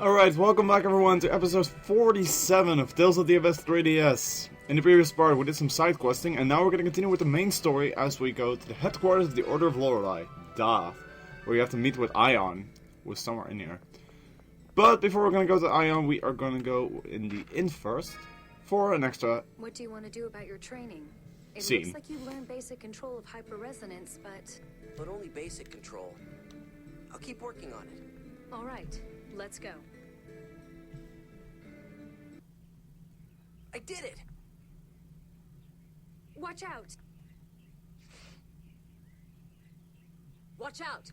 Alright, welcome back everyone to episode 47 of Tales of the Abyss 3DS. In the previous part we did some side questing, and now we're going to continue with the main story as we go to the headquarters of the Order of Lorelei, Dath, where you have to meet with Ion, who is somewhere in here. But before we're going to go to Ion, we are going to go in the inn first for an extra What do you want to do about your training? It scene. looks like you learned basic control of hyperresonance, But only basic control. I'll keep working on it. Alright, let's go. I did it! Watch out! Watch out!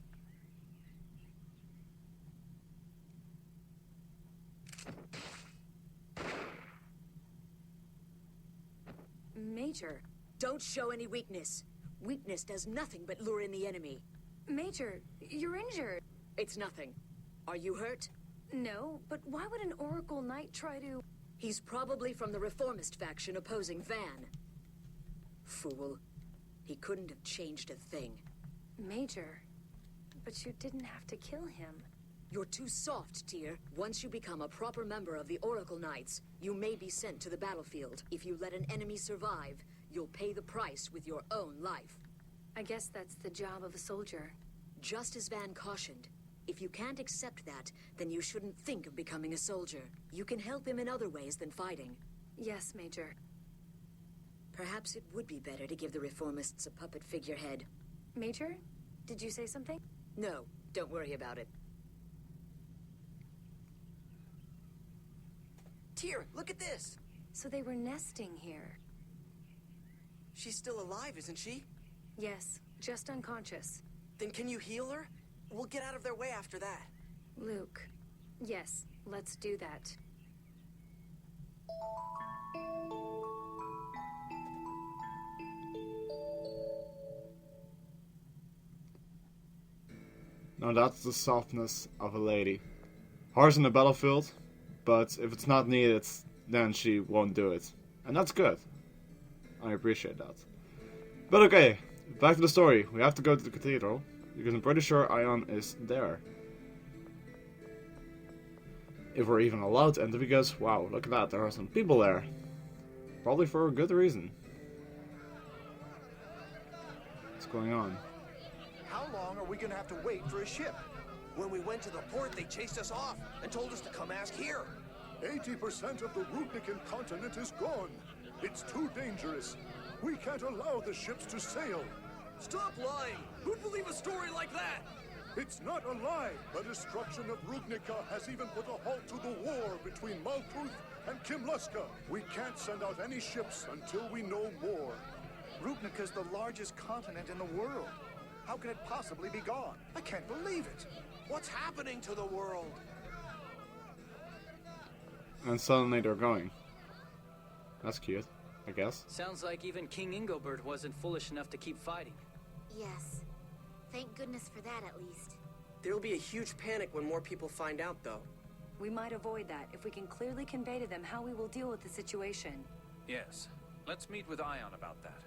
Major. Don't show any weakness. Weakness does nothing but lure in the enemy. Major, you're injured. It's nothing. Are you hurt? No, but why would an Oracle Knight try to... He's probably from the Reformist faction opposing Van. Fool. He couldn't have changed a thing. Major, but you didn't have to kill him. You're too soft, Tyr. Once you become a proper member of the Oracle Knights, you may be sent to the battlefield. If you let an enemy survive, you'll pay the price with your own life. I guess that's the job of a soldier. Just as Van cautioned, if you can't accept that, then you shouldn't think of becoming a soldier. You can help him in other ways than fighting. Yes, Major. Perhaps it would be better to give the Reformists a puppet figurehead. Major, did you say something? No, don't worry about it. Tyr, look at this! So they were nesting here. She's still alive, isn't she? Yes, just unconscious. Then can you heal her? We'll get out of their way after that. Luke. Yes, let's do that. Now that's the softness of a lady. Harsh in the battlefield, but if it's not needed, then she won't do it. And that's good. I appreciate that. But okay, back to the story. We have to go to the cathedral, because I'm pretty sure Ion is there. If we're even allowed to enter, because, wow, look at that, there are some people there. Probably for a good reason. What's going on? How long are we gonna have to wait for a ship? When we went to the port, they chased us off and told us to come ask here. 80% of the Rudnikin continent is gone. It's too dangerous. We can't allow the ships to sail. Stop lying! Who'd believe a story like that? It's not a lie. The destruction of Rudnica has even put a halt to the war between Malkuth and Kimluska. We can't send out any ships until we know more. Rudnica's the largest continent in the world. How can it possibly be gone? I can't believe it. What's happening to the world? And suddenly they're going. That's cute, I guess. Sounds like even King Ingobert wasn't foolish enough to keep fighting. Yes. Thank goodness for that, at least. There'll be a huge panic when more people find out, though. We might avoid that if we can clearly convey to them how we will deal with the situation. Yes. Let's meet with Ion about that.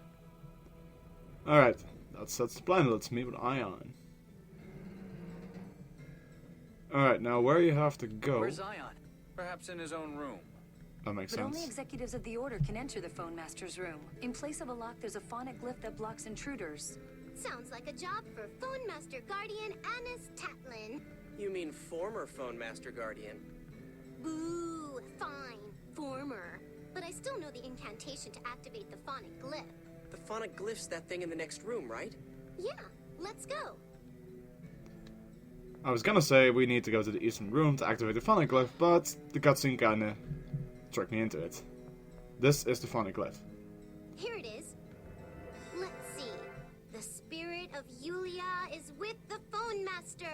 Alright, that's the plan. Let's meet with Ion. Alright, now where you have to go... Where's Ion? Perhaps in his own room. That makes But sense. only executives of the Order can enter the Phone Master's room. In place of a lock, there's a phonic glyph that blocks intruders. Sounds like a job for Phone Master Guardian Anis Tatlin. You mean former Phone Master Guardian? Boo, fine, former. But I still know the incantation to activate the phonic glyph. The phonic glyph's that thing in the next room, right? Yeah, let's go. I was gonna say we need to go to the eastern room to activate the phonic glyph, but the cutscene kinda tricked me into it. This is the phonic glyph. Here it is. Let's see. The spirit of Yulia is with the Phone Master.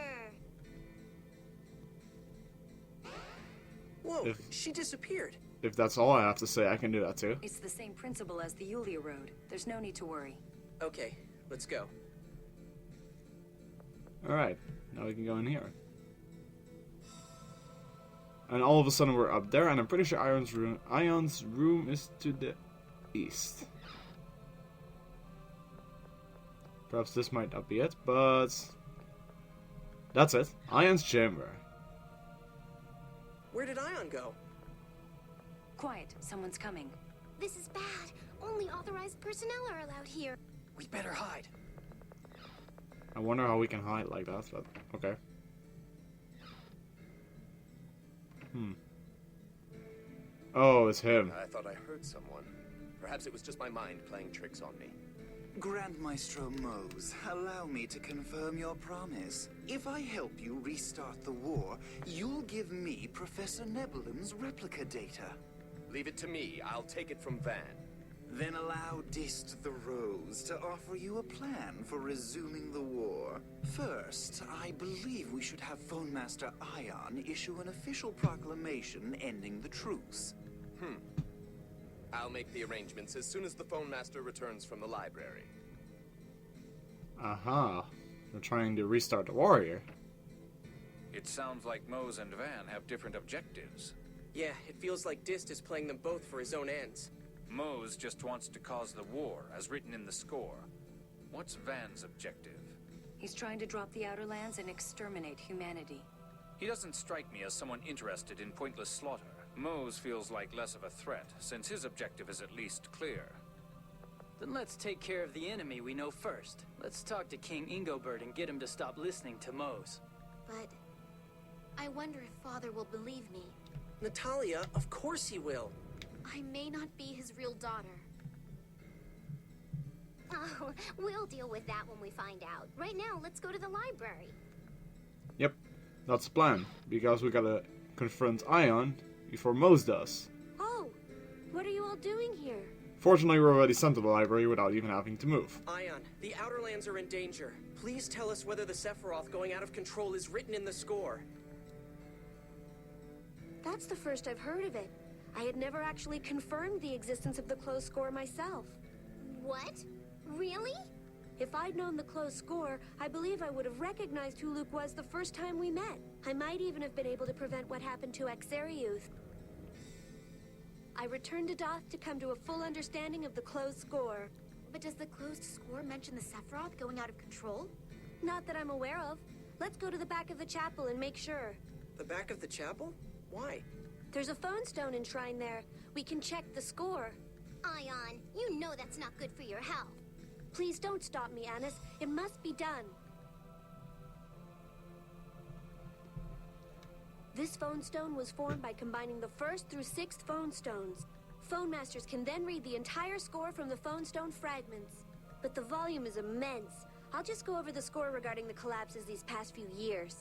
Whoa, she disappeared. If that's all I have to say, I can do that too. It's the same principle as the Yulia Road. There's no need to worry. Okay, let's go. Alright, now we can go in here. And all of a sudden we're up there, and I'm pretty sure Ion's room is to the east. Perhaps this might not be it, but that's it. Ion's chamber. Where did Ion go? Quiet, someone's coming. This is bad. Only authorized personnel are allowed here. We better hide. I wonder how we can hide like that, but okay. Oh, it's him. I thought I heard someone. Perhaps it was just my mind playing tricks on me. Grand Maestro Mose, allow me to confirm your promise. If I help you restart the war, you'll give me Professor Nebulum's replica data. Leave it to me. I'll take it from Van. Then allow Dist the Rose to offer you a plan for resuming the war. First, I believe we should have Phone Master Ion issue an official proclamation ending the truce. I'll make the arrangements as soon as the Phone Master returns from the library. Aha. They're trying to restart the war here. It sounds like Mose and Van have different objectives. Yeah, it feels like Dist is playing them both for his own ends. Mose just wants to cause the war, as written in the score. What's Van's objective? He's trying to drop the Outer Lands and exterminate humanity. He doesn't strike me as someone interested in pointless slaughter. Mose feels like less of a threat, since his objective is at least clear. Then let's take care of the enemy we know first. Let's talk to King Ingobert and get him to stop listening to Mose. But I wonder if Father will believe me. Natalia, of course he will. I may not be his real daughter. Oh, we'll deal with that when we find out. Right now, let's go to the library. Yep, that's the plan. Because we gotta confront Ion before Mose does. Oh, what are you all doing here? Fortunately, we're already sent to the library without even having to move. Ion, the Outer Lands are in danger. Please tell us whether the Sephiroth going out of control is written in the score. That's the first I've heard of it. I had never actually confirmed the existence of the closed score myself. What? Really? If I'd known the closed score, I believe I would have recognized who Luke was the first time we met. I might even have been able to prevent what happened to Axariuth. I returned to Doth to come to a full understanding of the closed score. But does the closed score mention the Sephiroth going out of control? Not that I'm aware of. Let's go to the back of the chapel and make sure. The back of the chapel? Why? There's a phone stone enshrined there. We can check the score. Ion, you know that's not good for your health. Please don't stop me, Anis. It must be done. This phone stone was formed by combining the 1st through 6th phone stones. Phone masters can then read the entire score from the phone stone fragments. But the volume is immense. I'll just go over the score regarding the collapses these past few years.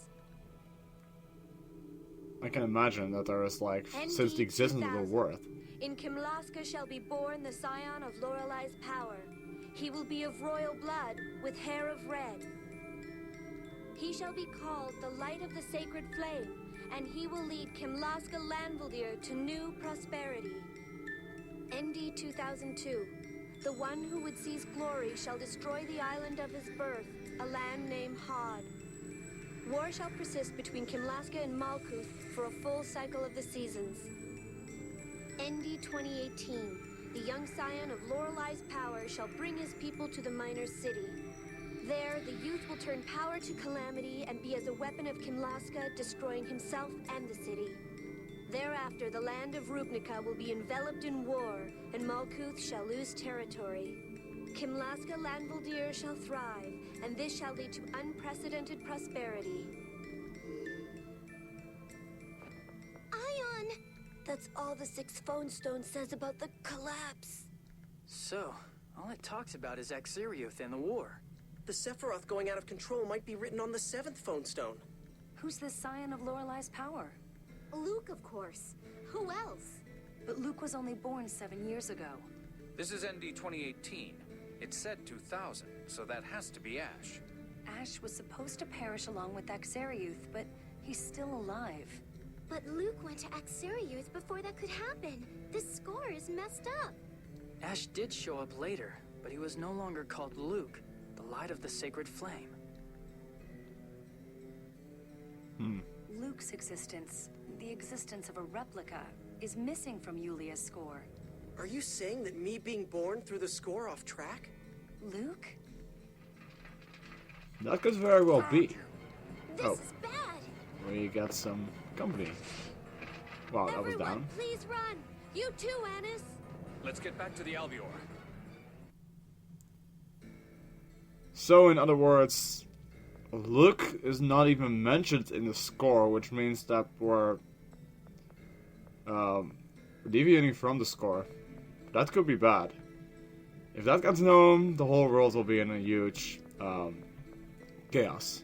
I can imagine that there is like, since the existence of the world. In Kimlaska shall be born the scion of Lorelei's power. He will be of royal blood, with hair of red. He shall be called the light of the sacred flame, and he will lead Kimlaska Landvaldir to new prosperity. ND 2002. The one who would seize glory shall destroy the island of his birth, a land named Hod. War shall persist between Kimlaska and Malkuth for a full cycle of the seasons. ND 2018. The young scion of Lorelei's power shall bring his people to the miner's city. There, the youth will turn power to calamity and be as a weapon of Kimlaska, destroying himself and the city. Thereafter, the land of Rupnica will be enveloped in war, and Malkuth shall lose territory. Kimlaska Landvaldir shall thrive, and this shall lead to unprecedented prosperity. Ion! That's all the 6th phone stone says about the collapse. So, all it talks about is Axariuth and the war. The Sephiroth going out of control might be written on the 7th phone stone. Who's this scion of Lorelei's power? Luke, of course. Who else? But Luke was only born 7 years ago. This is ND 2018. It said 2000, so that has to be Ash. Ash was supposed to perish along with Axariuth, but he's still alive. But Luke went to Axariuth before that could happen. This score is messed up. Ash did show up later, but he was no longer called Luke, the light of the sacred flame. Luke's existence, the existence of a replica, is missing from Yulia's score. Are you saying that me being born threw the score off track? Luke? That could very well be. This is bad. We got some company. Wow, that was Everyone, down. please run. You too, Annis. Let's get back to the Albior. So, in other words, Luke is not even mentioned in the score, which means that we're deviating from the score. That could be bad. If that gets known, the whole world will be in a huge chaos.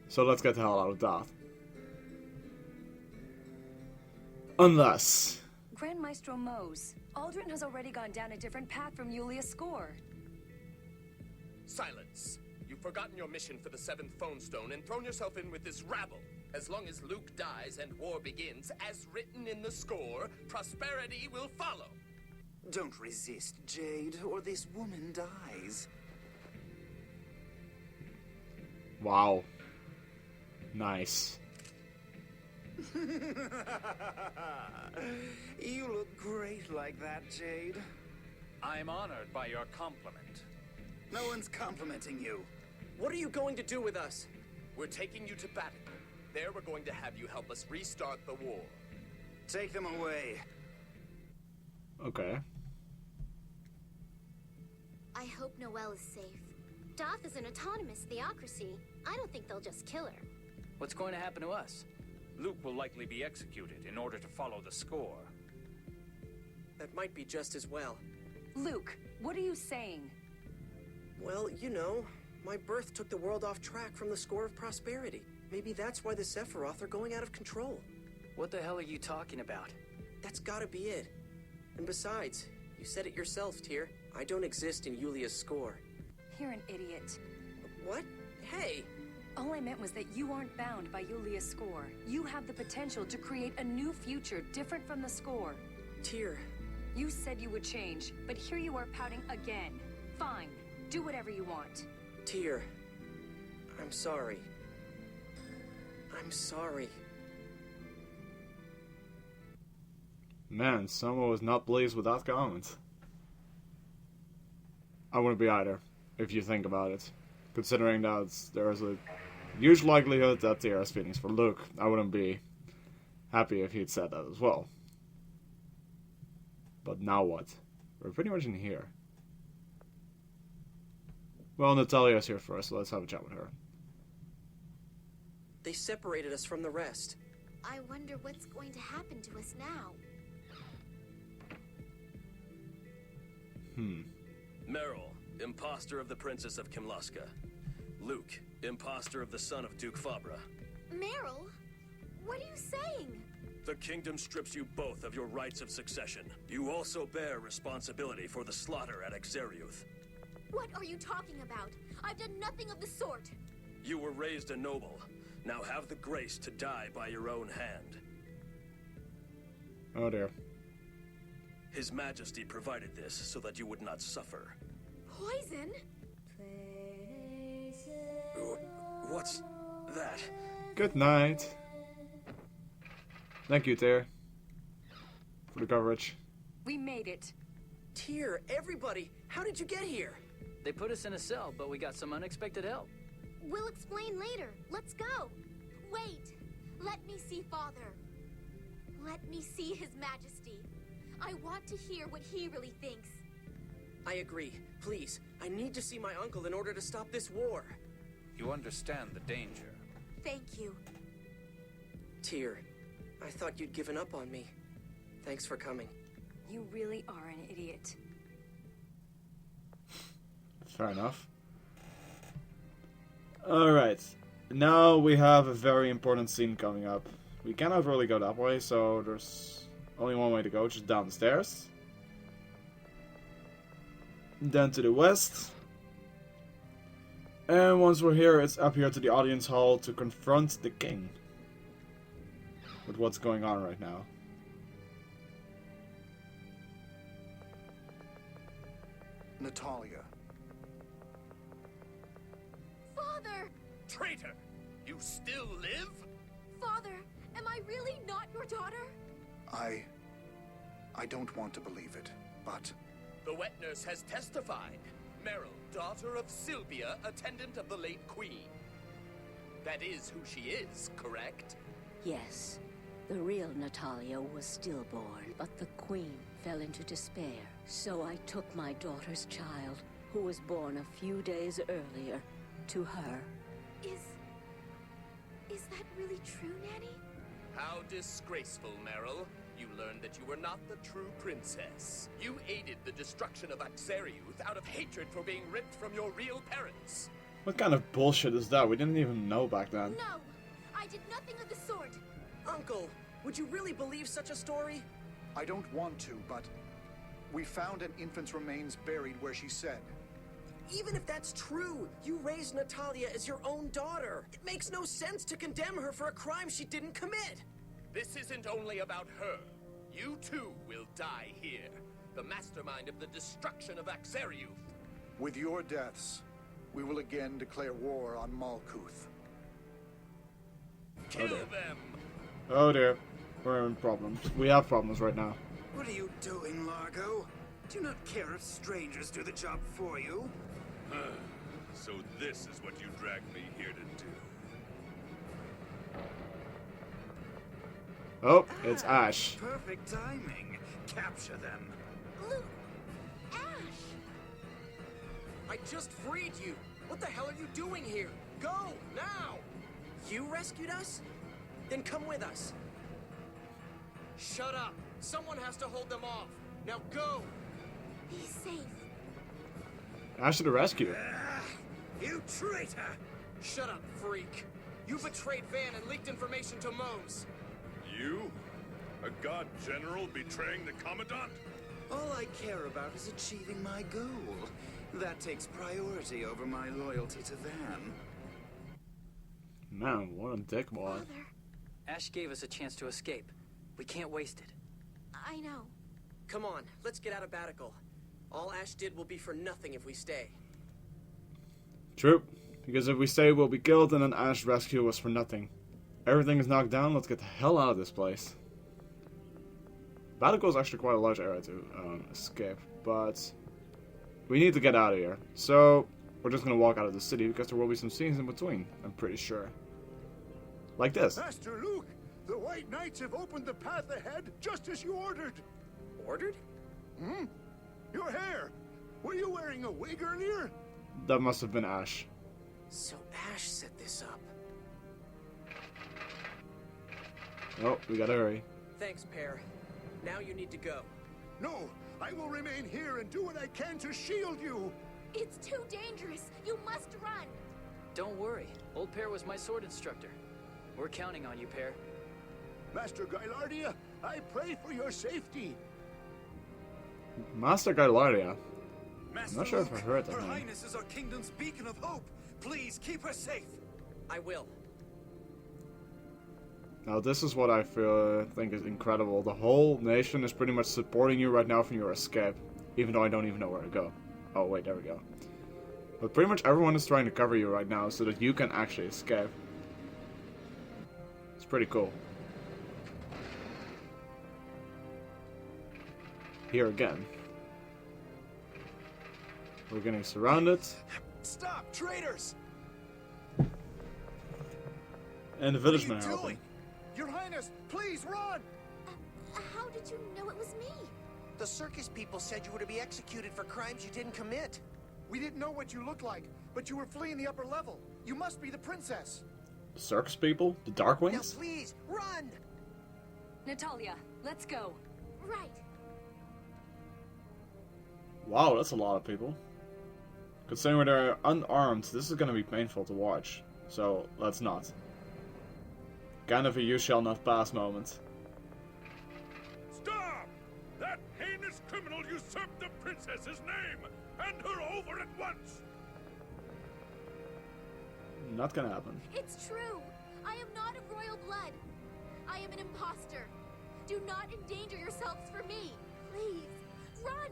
So let's get the hell out of that. Unless... Grand Maestro Mose, Aldrin has already gone down a different path from Yulia's score. Silence. You've forgotten your mission for the 7th phone stone and thrown yourself in with this rabble. As long as Luke dies and war begins, as written in the score, prosperity will follow. Don't resist, Jade, or this woman dies. Wow. Nice. You look great like that, Jade. I'm honored by your compliment. No one's complimenting you. What are you going to do with us? We're taking you to battle. There we're going to have you help us restart the war. Take them away. Okay. I hope Noelle is safe. Doth is an autonomous theocracy. I don't think they'll just kill her. What's going to happen to us? Luke will likely be executed in order to follow the score. That might be just as well. Luke, what are you saying? Well, you know, my birth took the world off track from the score of prosperity. Maybe that's why the Sephiroth are going out of control. What the hell are you talking about? That's gotta be it. And besides, you said it yourself, Tyr. I don't exist in Yulia's score. You're an idiot. What? Hey! All I meant was that you aren't bound by Yulia's score. You have the potential to create a new future different from the score. Tyr. You said you would change, but here you are pouting again. Fine. Do whatever you want. Tyr. I'm sorry. I'm sorry. Man, someone was not pleased with that comment. I wouldn't be either, if you think about it. Considering that there's a huge likelihood that Tyr has feelings for Luke, I wouldn't be happy if he'd said that as well. But now what? We're pretty much in here. Well, Natalia's here first, so let's have a chat with her. They separated us from the rest. I wonder what's going to happen to us now. Meryl, imposter of the Princess of Kimluska. Luke, imposter of the son of Duke Fabra. Meryl? What are you saying? The kingdom strips you both of your rights of succession. You also bear responsibility for the slaughter at Exariuth. What are you talking about? I've done nothing of the sort. You were raised a noble. Now have the grace to die by your own hand. Oh dear. His Majesty provided this so that you would not suffer. Poison? What's that? Good night. Thank you, Tyr, for the coverage. We made it. Tyr, everybody, how did you get here? They put us in a cell, but we got some unexpected help. We'll explain later. Let's go. Wait. Let me see Father. Let me see His Majesty. I want to hear what he really thinks. I agree. Please, I need to see my uncle in order to stop this war. You understand the danger. Thank you. Tyr, I thought you'd given up on me. Thanks for coming. You really are an idiot. Fair enough. Alright. Now we have a very important scene coming up. We cannot really go that way, so there's only one way to go, just down the stairs. Then to the west. And once we're here, it's up here to the audience hall to confront the king with what's going on right now. Natalia. Father! Traitor! You still live? Father, am I really not your daughter? I don't want to believe it, but... The wet nurse has testified. Meryl, daughter of Sylvia, attendant of the late queen. That is who she is, correct? Yes. The real Natalia was stillborn, but the queen fell into despair. So I took my daughter's child, who was born a few days earlier, to her. Is that really true, Nanny? How disgraceful, Meryl. You learned that you were not the true princess. You aided the destruction of Axariuth out of hatred for being ripped from your real parents. What kind of bullshit is that? We didn't even know back then. No! I did nothing of the sort! Uncle, would you really believe such a story? I don't want to, but we found an infant's remains buried where she said. Even if that's true, you raised Natalia as your own daughter. It makes no sense to condemn her for a crime she didn't commit. This isn't only about her. You too will die here. The mastermind of the destruction of Axariuth. With your deaths, we will again declare war on Malkuth. Kill them! Oh dear. We're in problems. We have problems right now. What are you doing, Largo? Do you not care if strangers do the job for you? So this is what you dragged me here to do. Oh, it's Ash. Perfect timing. Capture them. Luke! Ash! I just freed you. What the hell are you doing here? Go, now! You rescued us? Then come with us. Shut up. Someone has to hold them off. Now go! He's safe. Ash to the rescue. You traitor! Shut up, freak. You betrayed Van and leaked information to Mose. You? A god general betraying the Commandant? All I care about is achieving my goal. That takes priority over my loyalty to Van. Man, what a dickball. Ash gave us a chance to escape. We can't waste it. I know. Come on, let's get out of Batical. All Ash did will be for nothing if we stay. True. Because if we stay, we'll be killed, and then Ash's rescue was for nothing. Everything is knocked down, let's get the hell out of this place. Batical is actually quite a large area to escape, but we need to get out of here. So, we're just gonna walk out of the city, because there will be some scenes in between, I'm pretty sure. Like this. Master Luke, the White Knights have opened the path ahead, just as you ordered. Ordered? Hmm? Your hair! Were you wearing a wig earlier? That must have been Ash. So Ash set this up. Oh, we gotta hurry. Thanks, Pear. Now you need to go. No, I will remain here and do what I can to shield you. It's too dangerous. You must run. Don't worry. Old Pear was my sword instructor. We're counting on you, Pear. Master Gylardia, I pray for your safety. Master Gylardia. Master I'm not sure if I heard that Her name. Highness is our kingdom's beacon of hope. Please keep her safe. I will. Now this is what I think is incredible. The whole nation is pretty much supporting you right now from your escape. Even though I don't even know where to go. Oh wait, there we go. But pretty much everyone is trying to cover you right now so that you can actually escape. It's pretty cool. Here again. We're getting surrounded. Stop, traitors! And the village man What are you helping. doing? Your Highness, please run! How did you know it was me? The circus people said you were to be executed for crimes you didn't commit. We didn't know what you looked like, but you were fleeing the upper level. You must be the princess. Circus people? The Dark Now Wings? please, run! Natalia, let's go. Right. Wow, that's a lot of people. Considering they're unarmed, this is gonna be painful to watch. So, let's not. Kind of a you shall not pass moment. Stop! That heinous criminal usurped the princess's name! Hand her over at once! Not gonna happen. It's true. I am not of royal blood. I am an imposter. Do not endanger yourselves for me. Please, run!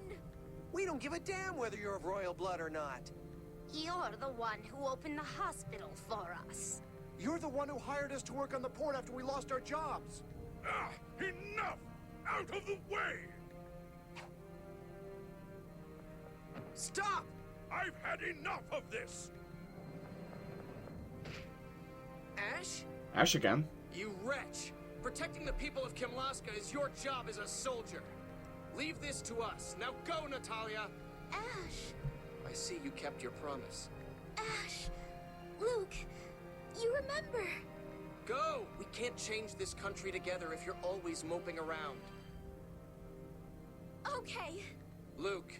We don't give a damn whether you're of royal blood or not. You're the one who opened the hospital for us. You're the one who hired us to work on the port after we lost our jobs. Ah, enough! Out of the way! Stop! I've had enough of this! Ash? Ash again? You wretch! Protecting the people of Kimlaska is your job as a soldier. Leave this to us. Now go, Natalia! Ash! I see you kept your promise. Ash! Luke, you remember? Go! We can't change this country together if you're always moping around. Okay. Luke,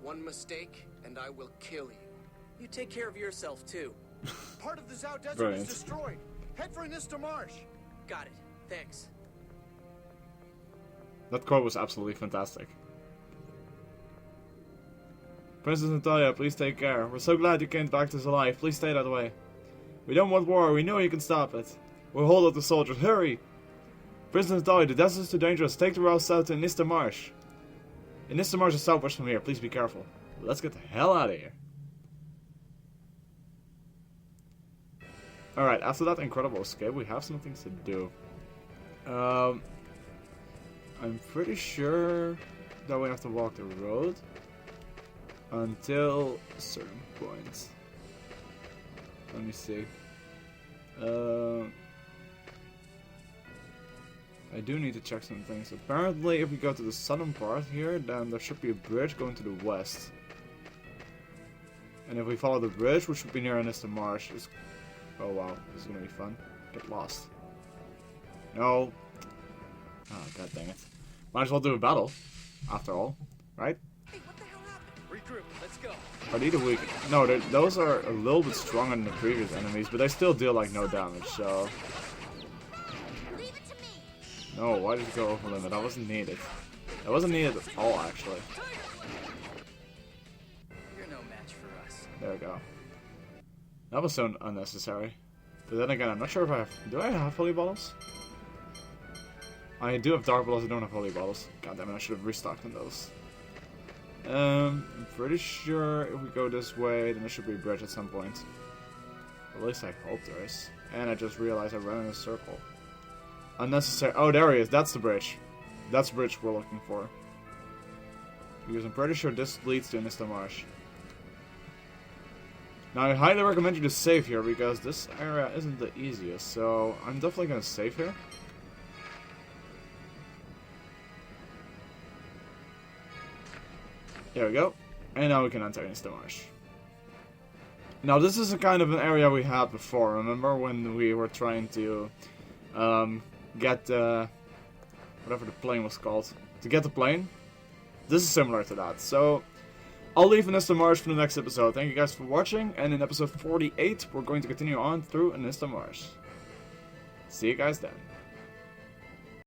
one mistake and I will kill you. You take care of yourself, too. Part of the Zhao Desert Brilliant. is destroyed. Head for Inista Marsh. Got it. Thanks. That quote was absolutely fantastic. Princess Natalia, please take care. We're so glad you came back to us alive. Please stay that way. We don't want war. We know you can stop it. We'll hold up the soldiers. Hurry! Princess Natalia, the desert is too dangerous. Take the route south to Inista Marsh. Inista Marsh is southwest from here. Please be careful. Let's get the hell out of here. Alright, after that incredible escape, we have some things to do. I'm pretty sure that we have to walk the road until a certain point. Let me see. I do need to check some things. Apparently, if we go to the southern part here, then there should be a bridge going to the west. And if we follow the bridge, which should be near Inista Marsh, oh wow, this is gonna be fun. Get lost. No. Oh, god dang it. Might as well do a battle, after all, right? Hey, what the hell happened? Regroup, let's go. Are they the weak? No, those are a little bit stronger than the previous enemies, but they still deal like no damage, so... Leave it to me. No, why did you go over limit? That wasn't needed. That wasn't needed at all, actually. You're no match for us. There we go. That was so unnecessary. But then again, I'm not sure if I have... Do I have holy bottles? I do have dark bottles, I don't have holy bottles. God damn it, I should have restocked on those. I'm pretty sure if we go this way, then there should be a bridge at some point. At least I hope there is. And I just realized I ran in a circle. Unnecessary. Oh, there he is. That's the bridge. That's the bridge we're looking for. Because I'm pretty sure this leads to Inista Marsh. Now, I highly recommend you to save here, because this area isn't the easiest, so I'm definitely going to save here. There we go. And now we can enter Inista Marsh. Now, this is a kind of an area we had before. Remember when we were trying to get whatever the plane was called? To get the plane? This is similar to that. So, I'll leave Inista Marsh for the next episode. Thank you guys for watching. And in episode 48, we're going to continue on through Inista Marsh. See you guys then.